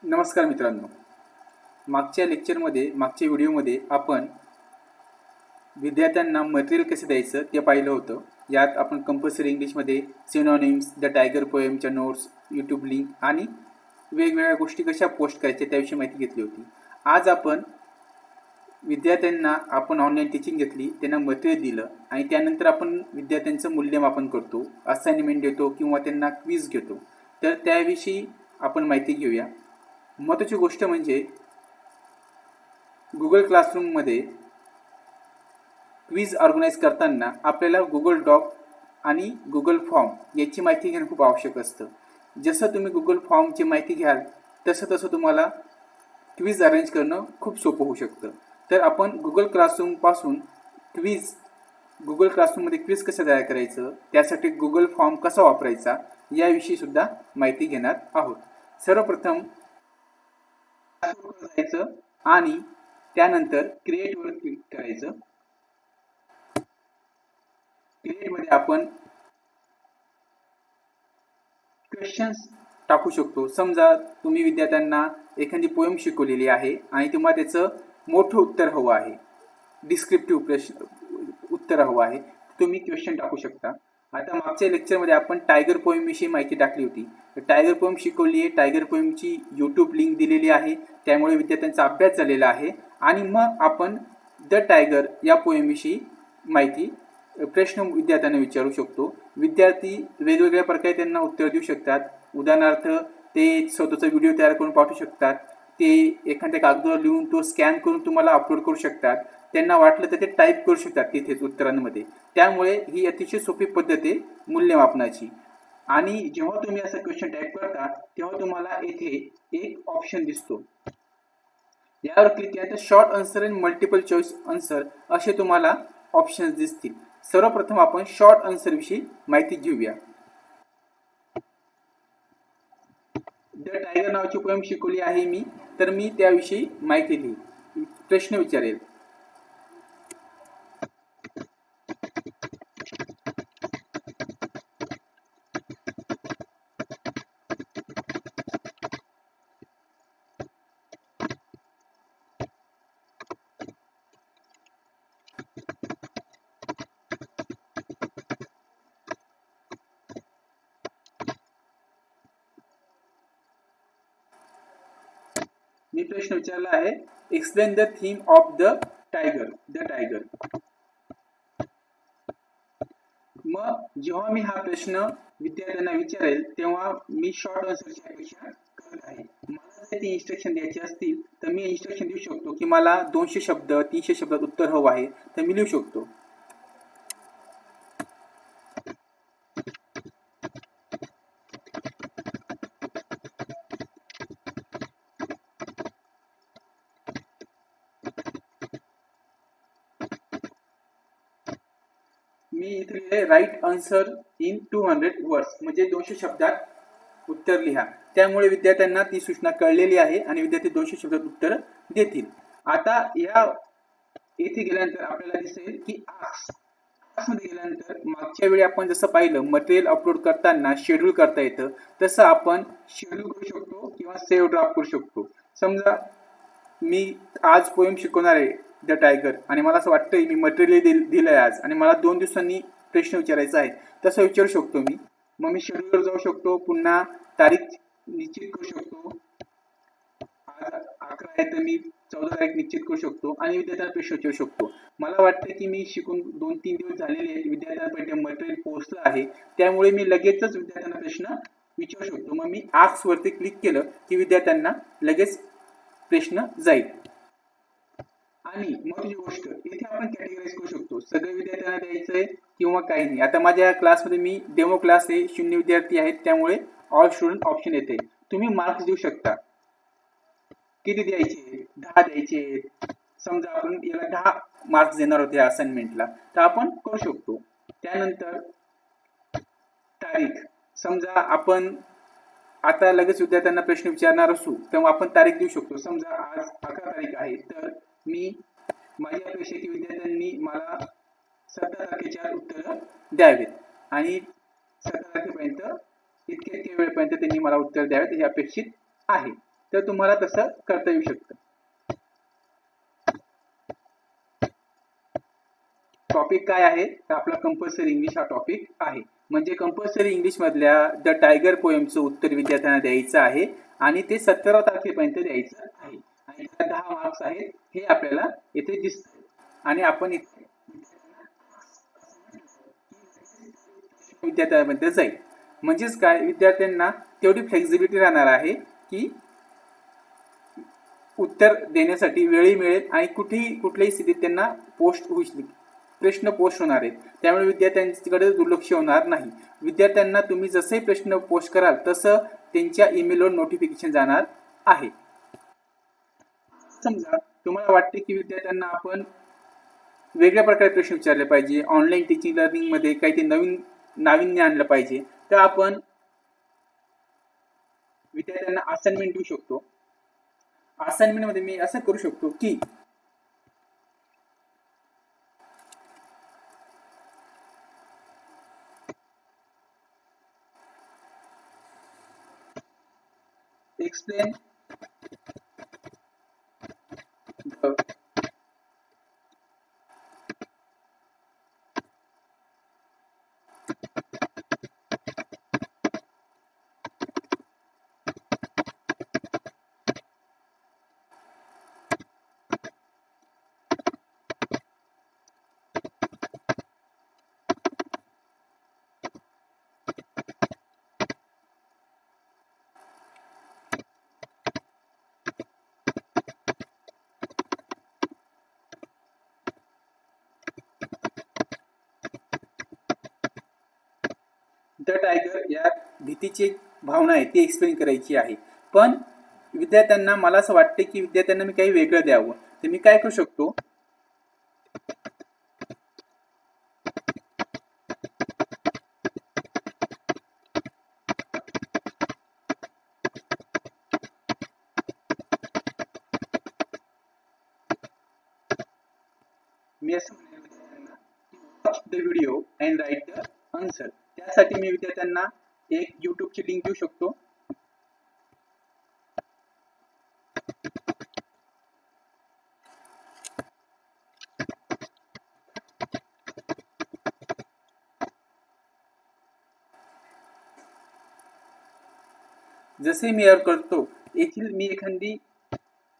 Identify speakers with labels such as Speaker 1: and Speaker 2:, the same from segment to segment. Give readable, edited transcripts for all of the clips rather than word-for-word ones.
Speaker 1: नमस्कार मित्रांनो, मागच्या व्हिडिओमध्ये आपण विद्यार्थ्यांना मटेरियल कसं द्यायचं ते पाहिलं होतं. यात आपण कंपल्सरी इंग्लिशमध्ये सिनॉनिम्स, द टायगर पोएमच्या नोट्स, यूट्यूब लिंक आणि वेगवेगळ्या गोष्टी कशा पोस्ट करायच्या त्याविषयी माहिती घेतली होती. आज आपण विद्यार्थ्यांना ऑनलाईन टीचिंग घेतली, त्यांना मटेरियल दिलं आणि त्यानंतर आपण विद्यार्थ्यांचं मूल्यमापन करतो, असाइनमेंट देतो किंवा त्यांना क्विज घेतो. तर त्याविषयी आपण माहिती घेऊया. महत्त्वाची गोष्ट म्हणजे गुगल क्लासरूममध्ये क्विज ऑर्गनाईज करताना आपल्याला गुगल डॉक आणि गुगल फॉर्म याची माहिती घेणं खूप आवश्यक असतं. जसं तुम्ही गुगल फॉर्मची माहिती घ्याल तसं तुम्हाला क्विज अरेंज करणं खूप सोपं होऊ शकतं. तर आपण गुगल क्लासरूममध्ये क्विज कसं तयार करायचं, त्यासाठी गुगल फॉर्म कसा वापरायचा याविषयी सुद्धा माहिती घेणार आहोत. सर्वप्रथम जायचं आणि त्यानंतर क्रिएट वर क्लिक करायचं. क्रिएट मध्ये आपण क्वेश्चन्स टाकू शकतो. समजा तुम्ही विद्यार्थ्यांना एखादी पोएम शिकवलेली आहे आणि तुम्हाला त्याचं मोठं उत्तर हवं आहे, डिस्क्रिप्टिव्ह प्रश्न उत्तर हवं आहे, तुम्ही क्वेश्चन टाकू शकता. आता मागच्या लेक्चरमध्ये आपण टायगर पोएम विषयी माहिती टाकली होती. टायगर पोएम शिकवली आहे, टायगर पोएमची यूट्यूब लिंक दिलेली आहे, त्यामुळे विद्यार्थ्यांचा अभ्यास झालेला आहे. आणि मग आपण द टायगर या पोएमविषयी माहिती प्रश्न विद्यार्थ्यांना विचारू शकतो. विद्यार्थी वेगवेगळ्या प्रकारे त्यांना उत्तर देऊ शकतात. उदाहरणार्थ ते स्वतःचा व्हिडिओ तयार करून पाठवू शकतात, ते एखाद्या कागदावर लिहून तो स्कॅन करून तुम्हाला अपलोड करू शकतात, त्यांना वाटलं तर ते टाईप करू शकतात तिथेच उत्तरांमध्ये. त्यामुळे ही अतिशय सोपी पद्धत आहे मूल्यमापनाची. आणि जेव्हा तुम्ही असं क्वेश्चन टाईप करता तेव्हा तुम्हाला येथे एक ऑप्शन दिसतो. यावर क्लिक केल्यानंतर शॉर्ट आन्सर आणि मल्टिपल चॉईस आन्सर असे तुम्हाला ऑप्शन्स दिसतील. सर्वप्रथम आपण शॉर्ट आन्सर विषयी माहिती घेऊया. द टायगर नावाची पोएम शिकवली आहे मी, तर मी त्याविषयी माहिती लिही. प्रश्न विचारेल, मी प्रश्न विचारला आहे, explain the theme of the tiger. मग जेव्हा मी हा प्रश्न विद्यार्थ्यांना विचारेल तेव्हा मी शॉर्ट आन्सरची अपेक्षा करत आहे. मला जर ते इन्स्ट्रक्शन द्यायचे असतील तर मी इन्स्ट्रक्शन देऊ शकतो की मला 200 शब्द 300 शब्दात उत्तर हवं आहे, तर मी लिहू शकतो. मी इथे राईट आन्सर इन 200 वर्ड्स म्हणजे 200 शब्दात उत्तर लिहा. त्यामुळे विद्यार्थ्यांना ती सूचना कळलेली आहे आणि विद्यार्थी 200 शब्दात उत्तर देतील. आता या येथे गेल्यानंतर आपल्याला दिसेल की आस्क मध्ये गेल्यानंतर मागच्या वेळी आपण जसं पाहिलं मटेरियल अपलोड करताना शेड्यूल करता येतं, तसं आपण शेड्यूल करू शकतो किंवा सेव्ह ड्राफ्ट करू शकतो. समजा मी आज पोएम शिकवणार आहे द टायगर आणि मला असं वाटतंय मी मटेरियल दिलंय आज आणि मला 2 दिवसांनी प्रश्न विचारायचा आहे, तसं विचारू शकतो मी. मग मी शेड्यूलवर जाऊ शकतो, पुन्हा तारीख निश्चित करू शकतो. आज 11 आहे तर मी 14 तारीख निश्चित करू शकतो आणि विद्यार्थ्यांना प्रश्न विचारू शकतो. मला वाटतं की मी शिकून 2-3 दिवस झालेले आहेत, विद्यार्थ्यांपर्यंत मटेरियल पोहोचलं आहे, त्यामुळे मी लगेचच विद्यार्थ्यांना प्रश्न विचारू शकतो. मग मी आस्क वरती क्लिक केलं की विद्यार्थ्यांना लगेच प्रश्न जाईल. आणि महत्त्वाची गोष्ट इथे आपण कॅटेगराईज करू शकतो, सगळे विद्यार्थ्यांना द्यायचंय किंवा काही नाही. आता माझ्या क्लासमध्ये मी डेमो क्लास आहे, 0 विद्यार्थी आहेत, त्यामुळे ऑल स्टुडंट ऑप्शन येते. तुम्ही मार्क्स देऊ शकता, किती द्यायचे, 10 द्यायचे. समजा आपण याला 10 मार्क्स देणार होते असाइनमेंटला, तर आपण करू शकतो. त्यानंतर तारीख, समजा आपण आता लगेच विद्यार्थ्यांना प्रश्न विचारणार असू तेव्हा आपण तारीख देऊ शकतो. समजा आज 11 तारीख आहे, तर मी माझी अपेक्षा की विद्यार्थ्यांनी मला 17 तारखेच्या उत्तर द्यावेत आणि 17 तारखेपर्यंत इतक्या वेळेपर्यंत त्यांनी मला उत्तर द्यावेत हे अपेक्षित आहे. तर तुम्हाला तसं करता येऊ शकतं. टॉपिक काय आहे तर आपला कंपल्सरी इंग्लिश हा टॉपिक आहे. म्हणजे कंपल्सरी इंग्लिश मधल्या द टायगर पोएमचं उत्तर विद्यार्थ्यांना द्यायचं आहे आणि ते 17 तारखेपर्यंत द्यायचं आहे आणि 10 मार्क्स आहेत हे आपल्याला येथे दिसतं. आणि आपण इथे विद्यार्थ्यांमध्ये जाईल. म्हणजेच काय, विद्यार्थ्यांना तेवढी फ्लेक्झिबिलिटी राहणार आहे की उत्तर देण्यासाठी वेळही मिळेल आणि कुठल्याही स्थितीत त्यांना पोस्ट होईल, प्रश्न पोस्ट होणार आहेत. त्यामुळे विद्यार्थ्यांकडे दुर्लक्ष होणार नाही. विद्यार्थ्यांना तुम्ही जसे प्रश्न पोस्ट कराल तसं त्यांच्या ईमेलवर नोटिफिकेशन जाणार आहे. समजा तुम्हाला वाटते की विद्यार्थ्यांना आपण वेगळ्या प्रकारे प्रश्न विचारले पाहिजे, ऑनलाईन टीचिंग लर्निंग मध्ये काही ते नवीन नाविन्य आणलं पाहिजे, तर आपण विद्यार्थ्यांना असाइनमेंट देऊ शकतो. असाइनमेंट मध्ये मी असं करू शकतो की explain the टायगर या भीतीची भावना आहे ती एक्सप्लेन करायची आहे. पण विद्यार्थ्यांना मला असं वाटते की विद्यार्थ्यांना मी काही वेगळं द्यावं, तर मी काय करू शकतो, मी असं watch the video and write the answer. त्यासाठी मी विद्यार्थ्यांना एक यूट्यूबची लिंक देऊ शकतो. जसे मी यावर करतो, येथील मी एखादी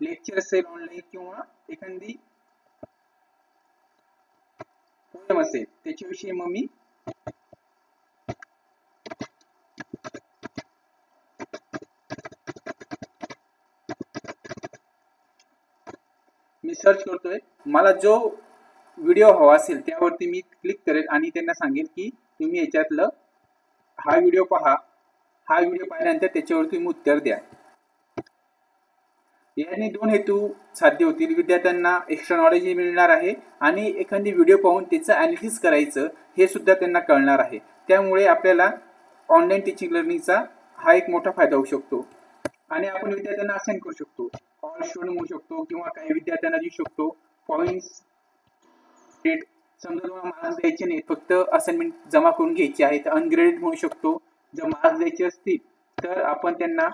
Speaker 1: लेक्चर असेल ऑनलाईन किंवा एखादी पोएम असेल त्याच्याविषयी मग मी सर्च करतोय, मला जो व्हिडिओ हवा असेल त्यावरती मी क्लिक करेल आणि त्यांना सांगेल की तुम्ही याच्यातलं हा व्हिडिओ पहा. हा व्हिडिओ पाहिल्यानंतर त्याच्यावरती तुम्ही उत्तर द्या. याने दोन हेतू साध्य होतील. विद्यार्थ्यांना एक्स्ट्रा नॉलेज मिळणार आहे आणि एखादी व्हिडिओ पाहून त्याचं ॲनालिसिस करायचं हे सुद्धा त्यांना कळणार आहे. त्यामुळे आपल्याला ऑनलाईन टीचिंग लर्निंगचा हा एक मोठा फायदा होऊ शकतो. आणि आपण विद्यार्थ्यांना असाइन करू शकतो, ऑल स्टुडंट म्हणू शकतो किंवा काही विद्यार्थ्यांना देऊ शकतो पॉइंट्स. समजा तुम्हाला मार्क्स द्यायचे नाही, फक्त असाइनमेंट जमा करून घ्यायची आहे, तर अनग्रेडेड म्हणू शकतो. जर मार्क्स द्यायचे असतील तर आपण त्यांना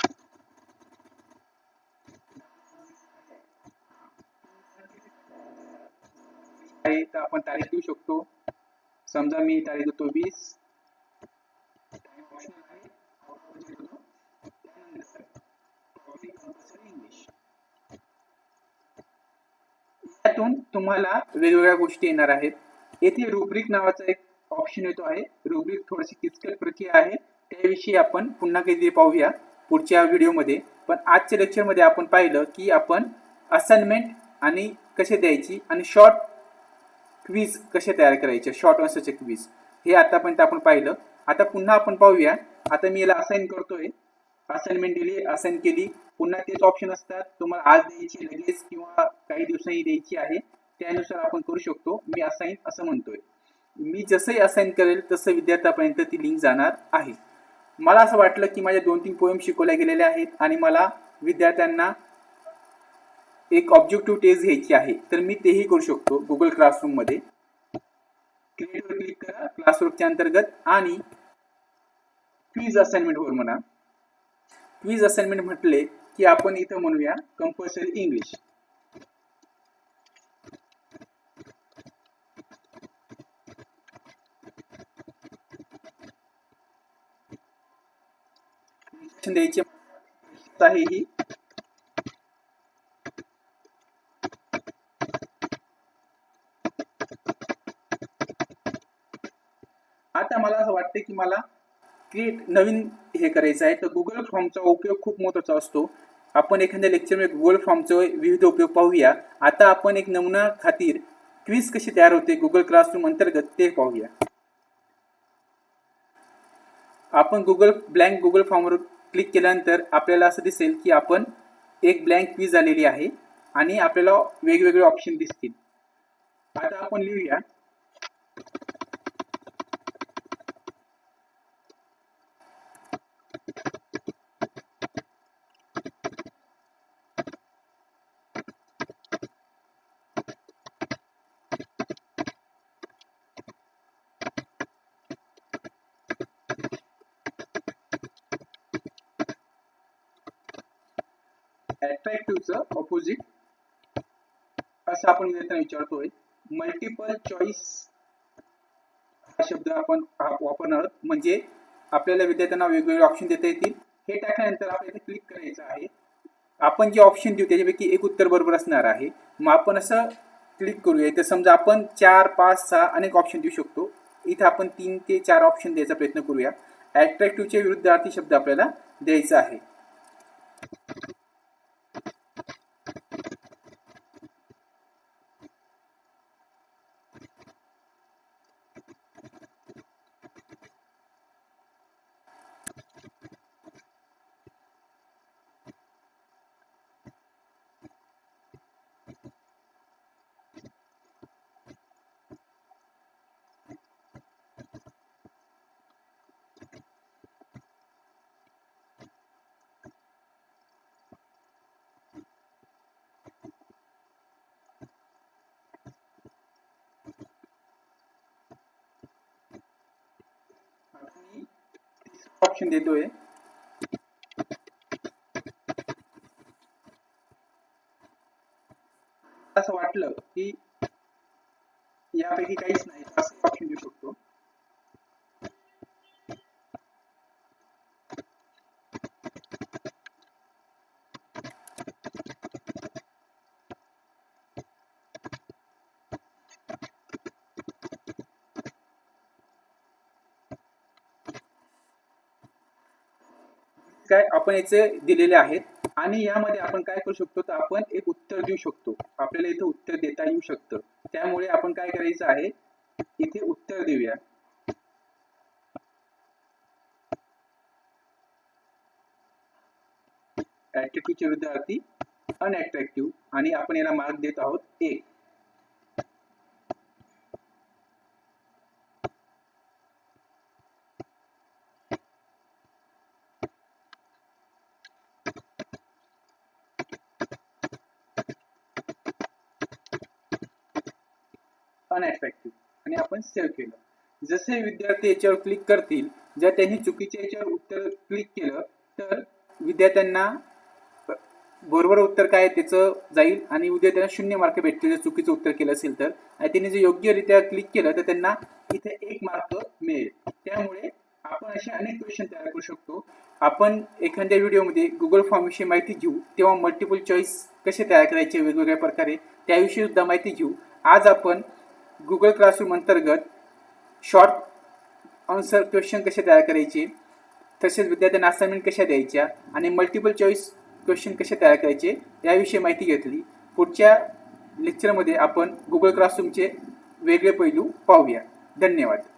Speaker 1: आहे तर आपण तारीख देऊ शकतो. समजा मी तारीख देतो 20. यातून तुम्हाला वेगवेगळ्या गोष्टी येणार आहेत. येथे रुब्रिक नावाचा एक ऑप्शन येतो आहे. रुब्रिक थोडीशी किचकट प्रक्रिया आहे, त्याविषयी आपण पुन्हा कधी पाहूया पुढच्या व्हिडिओमध्ये. पण आजच्या लेक्चरमध्ये आपण पाहिलं की आपण असाइनमेंट आणि कसे द्यायची आणि शॉर्ट क्विज कसे तयार करायचे, शॉर्ट आन्सरचे क्विज, हे आतापर्यंत आपण पाहिलं. आता पुन्हा आपण पाहूया. आता मी याला असाइन करतोय, असाइनमेंट दिली, असाइन केली. पुन्हा तेच ऑप्शन असतात, तुम्हाला आज द्यायची, लगेच किंवा काही दिवसांनी द्यायची आहे, त्यानुसार आपण करू शकतो. मी असाइन असं म्हणतोय. मी जसंही असाइन करेल तसं विद्यार्थ्यापर्यंत ती लिंक जाणार आहे. मला असं वाटलं की माझ्या 2-3 पोएम शिकवल्या गेलेल्या आहेत आणि मला विद्यार्थ्यांना एक ऑब्जेक्टिव्ह टेस्ट घ्यायची आहे, तर मी तेही करू शकतो. गुगल क्लासरूम मध्ये क्रिएटवर क्लिक करा, क्लासरूमच्या अंतर्गत, आणि क्विज असाइनमेंट वर म्हणा. क्विज असाइनमेंट म्हटले की आपण इथं म्हणूया कंपल्सरी इंग्लिश. द्यायची आहे ही आता मला असं वाटतं की मला क्रिएट नवीन हे करायचं आहे, तर गुगल फॉर्मचा उपयोग खूप महत्त्वाचा असतो. आपण एखाद्या लेक्चरमध्ये गुगल फॉर्मचे विविध उपयोग पाहूया. आता आपण एक नमुना खातीर क्विज कशी तयार होते गुगल क्लासरूम अंतर्गत ते पाहूया. आपण ब्लँक गुगल फॉर्मवर क्लिक केल्यानंतर आपल्याला असं दिसेल की आपण एक ब्लँक क्विज आलेली आहे आणि आपल्याला वेगवेगळे ऑप्शन दिसतील. आता आपण लिहूया अट्रॅक्टिव्हचं ऑपोजिट असं आपण विद्यार्थ्यांना विचारतोय. मल्टिपल चॉईस हा शब्द आपण वापरणार आहोत, म्हणजे आपल्याला विद्यार्थ्यांना वेगवेगळे ऑप्शन देता येतील. हे टाकल्यानंतर आपल्याला क्लिक करायचं आहे. आपण जे ऑप्शन देऊ त्याच्यापैकी एक उत्तर बरोबर असणार आहे. मग आपण असं क्लिक करूया. इथं समजा आपण 4, 5, 6 अनेक ऑप्शन देऊ शकतो. इथं आपण 3 ते 4 ऑप्शन द्यायचा प्रयत्न करूया. अट्रॅक्टिव्हच्या विरुद्धार्थी शब्द आपल्याला द्यायचा आहे. ऑप्शन देतोय. असं वाटलं की यापैकी काहीच नाही असं ऑप्शन देऊ शकतो. काय आपण याचे दिलेले आहेत आणि यामध्ये आपण काय करू शकतो, तर आपण एक उत्तर देऊ शकतो. आपल्याला इथे उत्तर देता येऊ शकतं. त्यामुळे आपण काय करायचं आहे, इथे उत्तर देऊया. अट्रॅक्टिव्हच्या विरुद्धार्थी अनअट्रॅक्टिव्ह आणि आपण याला मार्क देत आहोत 1. अनअट्रॅक्टिव्ह आणि आपण सेव्ह केलं. जसे विद्यार्थी याच्यावर क्लिक करतील, जर त्यांनी चुकीच्या याच्यावर उत्तर क्लिक केलं तर विद्यार्थ्यांना बरोबर उत्तर काय त्याचं जाईल आणि विद्यार्थ्यांना 0 मार्क भेटतील जर चुकीचं उत्तर केलं असेल तर. आणि त्यांनी जर योग्यरित्या क्लिक केलं तर त्यांना इथे 1 मार्क मिळेल. त्यामुळे आपण असे अनेक क्वेश्चन तयार करू शकतो. आपण एखाद्या व्हिडिओमध्ये गुगल फॉर्म विषयी माहिती घेऊ, तेव्हा मल्टिपल चॉईस कसे तयार करायचे वेगवेगळ्या प्रकारे त्याविषयी सुद्धा माहिती घेऊ. आज आपण गुगल क्लासरूम अंतर्गत शॉर्ट आन्सर क्वेश्चन कसे तयार करायचे, तसेच विद्यार्थ्यांना असाइनमेंट कशा द्यायच्या आणि मल्टिपल चॉईस क्वेश्चन कसे तयार करायचे याविषयी माहिती घेतली. पुढच्या लेक्चरमध्ये आपण गुगल क्लासरूमचे वेगळे पैलू पाहूया. धन्यवाद.